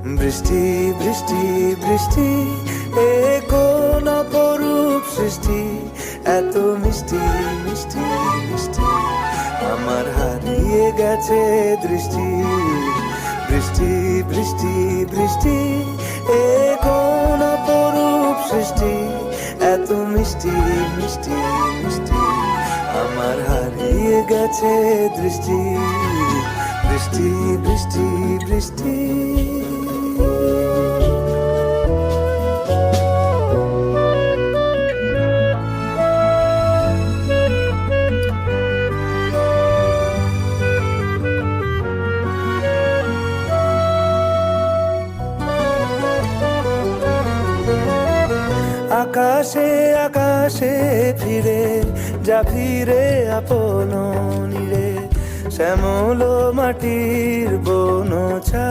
বৃষ্টি বৃষ্টি বৃষ্টি, এ কোন অপরূপ সৃষ্টি, এত মিষ্টি মিষ্টি মিষ্টি, আমার হারিয়ে গেছে দৃষ্টি। বৃষ্টি বৃষ্টি বৃষ্টি, এ কোন অপরূপ সৃষ্টি, এত মিষ্টি মিষ্টি মিষ্টি, আমার হারিয়ে গেছে দৃষ্টি। বৃষ্টি বৃষ্টি বৃষ্টি। আকাশে আকাশে ফিরে যা, ফিরে আপন নীড়ে, শ্যামল মাটির বনছা।